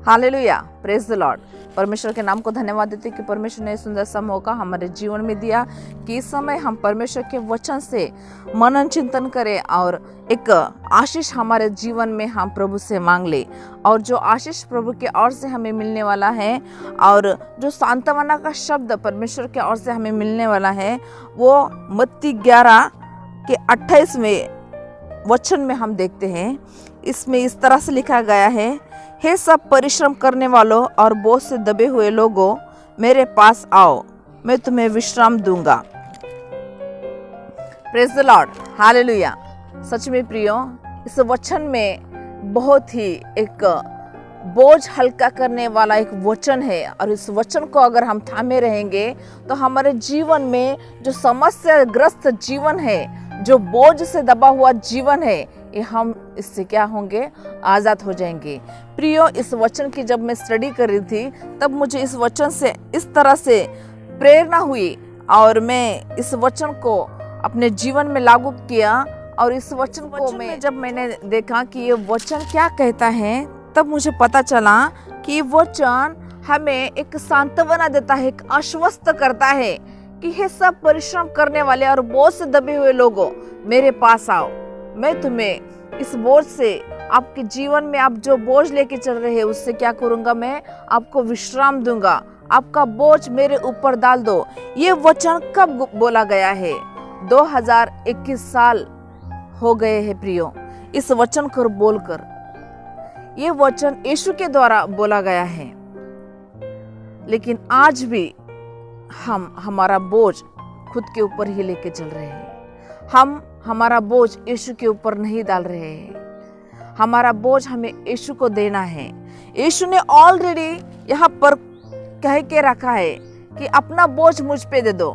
Hallelujah, praise the Lord. परमेश्वर के नाम को धन्यवाद देते कि परमेश्वर ने सुंदर सा मौका हमारे जीवन में दिया कि इस समय हम परमेश्वर के वचन से मनन चिंतन करें और एक आशीष हमारे जीवन में हम प्रभु से मांग ले। और जो आशीष प्रभु के ओर से हमें मिलने वाला है और जो सांत्वना का शब्द परमेश्वर के ओर से हमें मिलने वाला है, वो मत्ती 11 के 28वें वचन में हम देखते हैं। इसमें इस तरह से लिखा गया है, हे सब परिश्रम करने वालों और बोझ से दबे हुए लोगों, मेरे पास आओ, मैं तुम्हें विश्राम दूंगा। Praise the lord, hallelujah. सच में प्रियो, इस वचन में बहुत ही एक बोझ हल्का करने वाला एक वचन है और इस वचन को अगर हम थामे रहेंगे तो हमारे जीवन में जो समस्या ग्रस्त जीवन है, जो बोझ से दबा हुआ जीवन है, ये हम इससे क्या होंगे, आज़ाद हो जाएंगे। प्रियो, इस वचन की जब मैं स्टडी कर रही थी तब मुझे इस वचन से इस तरह से प्रेरणा हुई और मैं इस वचन को अपने जीवन में लागू किया। और इस वचन को जब मैंने देखा कि ये वचन क्या कहता है, तब मुझे पता चला कि वचन हमें एक सांत्वना देता है, एक आश्वस्त करता है कि हे सब परिश्रम करने वाले और बोझ से दबे हुए लोगों, मेरे पास आओ, मैं तुम्हें इस बोझ से, आपके जीवन में आप जो बोझ लेके चल रहे हैं उससे क्या करूंगा, मैं आपको विश्राम दूंगा, आपका बोझ मेरे ऊपर डाल दो। ये वचन कब बोला गया है? 2021 साल हो गए हैं प्रियो इस वचन को बोलकर। ये वचन यीशु के द्वारा बोला गया है, लेकिन आज भी हम हमारा बोझ खुद के ऊपर ही लेके चल रहे हैं। हम हमारा बोझ यीशु के ऊपर नहीं डाल रहे हैं। हमारा बोझ हमें यीशु को देना है। यीशु ने ऑलरेडी यहाँ पर कह के रखा है कि अपना बोझ मुझ पे दे दो,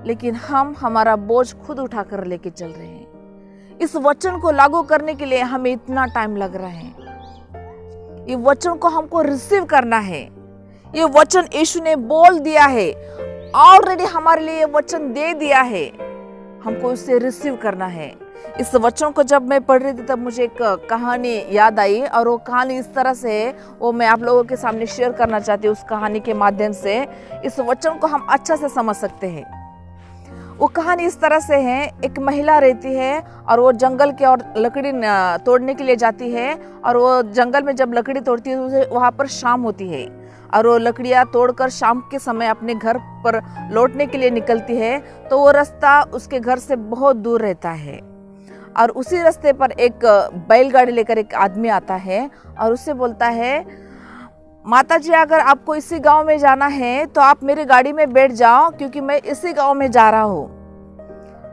लेकिन हम हमारा बोझ खुद उठाकर लेके चल रहे हैं। इस वचन को लागू करने के लिए हमें इतना टाइम लग रहा है। ये वचन को हमको रिसीव करना है। ये वचन यीशु ने बोल दिया है, ऑलरेडी हमारे लिए ये वचन दे दिया है, हमको इसे रिसीव करना है। इस वचन को जब मैं पढ़ रही थी तब मुझे एक कहानी याद आई और वो कहानी इस तरह से है, वो मैं आप लोगों के सामने शेयर करना चाहती हूँ। उस कहानी के माध्यम से इस वचन को हम अच्छा से समझ सकते हैं। वो कहानी इस तरह से है, एक महिला रहती है और वो जंगल के और लकड़ी तोड़ने के लिए जाती है और वो जंगल में जब लकड़ी तोड़ती है तो वहाँ पर शाम होती है और वो लकड़ियाँ तोड़कर शाम के समय अपने घर पर लौटने के लिए निकलती है। तो वो रास्ता उसके घर से बहुत दूर रहता है और उसी रास्ते पर एक बैलगाड़ी लेकर एक आदमी आता है और उससे बोलता है, माता जी, अगर आपको इसी गांव में जाना है तो आप मेरी गाड़ी में बैठ जाओ, क्योंकि मैं इसी गांव में जा रहा हूँ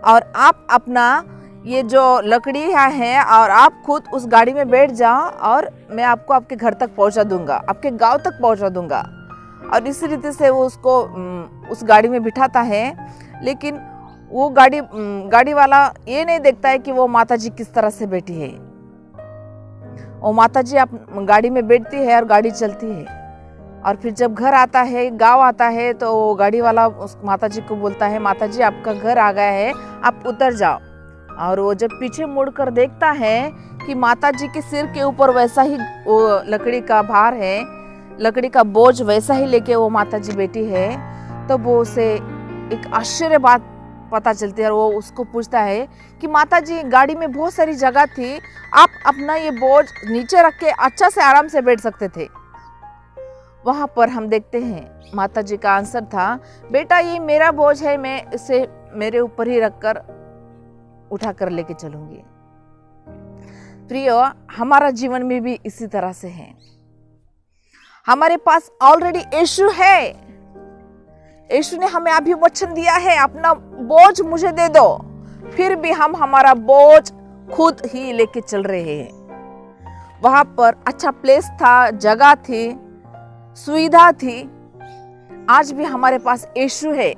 और आप अपना ये जो लकड़ियाँ हैं और आप खुद उस गाड़ी में बैठ जाओ और मैं आपको आपके घर तक पहुँचा दूंगा, आपके गांव तक पहुँचा दूंगा। और इसी रीति से वो उसको उस गाड़ी में बिठाता है, लेकिन वो गाड़ी वाला ये नहीं देखता है कि वो माता जी किस तरह से बैठी है। वो माता जी आप गाड़ी में बैठती है और गाड़ी चलती है और फिर जब घर आता है, गांव आता है, तो गाड़ी वाला उस माता जी को बोलता है, माता जी आपका घर आ गया है, आप उतर जाओ। और वो जब पीछे मुड़कर देखता है कि माता जी के सिर के ऊपर वैसा ही वो लकड़ी का भार है, लकड़ी का बोझ वैसा ही लेके वो माता जी बैठी है, तो वो उसे एक आश्चर्य बात पता चलती है और वो उसको पूछता है कि माता जी, गाड़ी में बहुत सारी जगह थी, आप अपना ये बोझ नीचे रख के अच्छा से आराम से बैठ सकते थे। वहां पर हम देखते हैं माता जी का आंसर था, बेटा ये मेरा बोझ है, मैं इसे मेरे ऊपर ही रखकर उठा कर लेके चलूंगी। प्रियो, हमारा जीवन में भी इसी तरह से है। हमारे पास ऑलरेडी यीशु है। यीशु ने हमें अभी वचन दिया है, अपना बोझ मुझे दे दो, फिर भी हम हमारा बोझ खुद ही लेके चल रहे हैं। वहां पर अच्छा प्लेस था, जगह थी, सुविधा थी। आज भी हमारे पास यीशु है।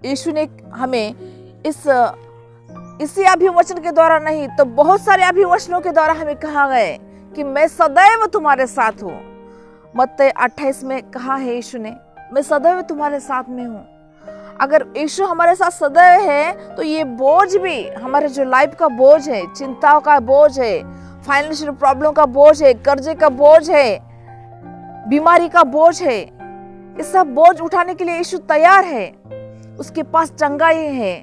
यीशु ने हमें इसी अभिवचन के द्वारा नहीं तो बहुत सारे अभिवचनों के द्वारा हमें कहा गया है कि मैं सदैव तुम्हारे साथ हूँ। मत्ती 28 में कहा है यीशु ने, मैं सदैव तुम्हारे साथ में हूँ। अगर यीशु हमारे साथ सदैव है तो ये बोझ भी, हमारे जो लाइफ का बोझ है, चिंताओं का बोझ है, फाइनेंशियल प्रॉब्लम का बोझ है, कर्जे का बोझ है, बीमारी का बोझ है, ये सब बोझ उठाने के लिए यीशु तैयार है। उसके पास चंगाई है,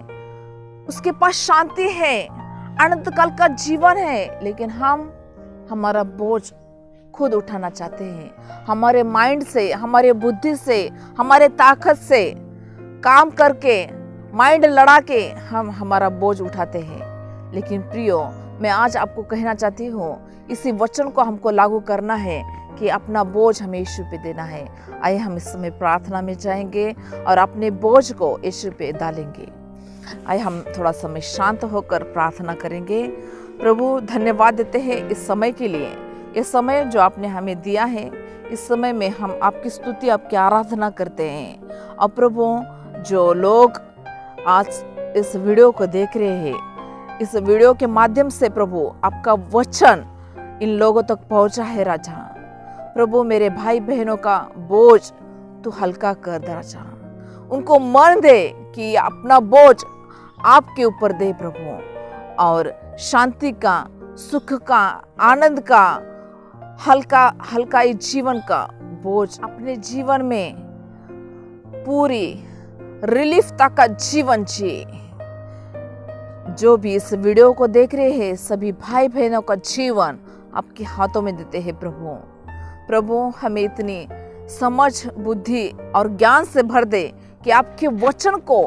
उसके पास शांति है, अनंत काल का जीवन है। लेकिन हम हमारा बोझ खुद उठाना चाहते हैं। हमारे माइंड से, हमारे बुद्धि से, हमारे ताकत से काम करके, माइंड लड़ा के हम हमारा बोझ उठाते हैं। लेकिन प्रियो, मैं आज आपको कहना चाहती हूँ, इसी वचन को हमको लागू करना है कि अपना बोझ हमें यीशु पे देना है। आइए हम इस समय प्रार्थना में जाएंगे और अपने बोझ को यीशु पे डालेंगे। आइए हम थोड़ा समय शांत होकर प्रार्थना करेंगे। प्रभु, धन्यवाद देते हैं इस समय के लिए, ये समय जो आपने हमें दिया है। इस समय में हम आपकी स्तुति, आपकी आराधना करते हैं। और प्रभु, जो लोग आज इस वीडियो को देख रहे हैं, इस वीडियो के माध्यम से प्रभु आपका वचन इन लोगों तक पहुंचा है राजा। प्रभु, मेरे भाई बहनों का बोझ तू हल्का कर दे राजा। उनको मन दे कि अपना बोझ आपके ऊपर दे प्रभु, और शांति का, सुख का, आनंद का, हल्का जीवन का बोझ अपने जीवन में पूरी रिलीफ तक का जीवन जिए। जो भी इस वीडियो को देख रहे हैं, सभी भाई बहनों का जीवन आपके हाथों में देते हैं प्रभु। प्रभु, हमें इतनी समझ, बुद्धि और ज्ञान से भर दे कि आपके वचन को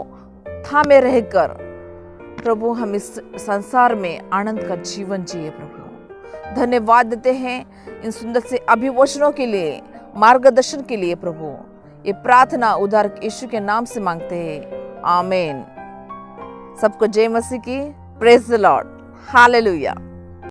थामे रहकर प्रभु हम इस संसार में आनंद का जीवन जिए प्रभु। धन्यवाद देते हैं इन सुंदर से अभिवचनों के लिए, मार्गदर्शन के लिए प्रभु। ये प्रार्थना उद्धारक यीशु के नाम से मांगते हैं, आमीन। सबको जय मसीह की। Praise the lord, hallelujah.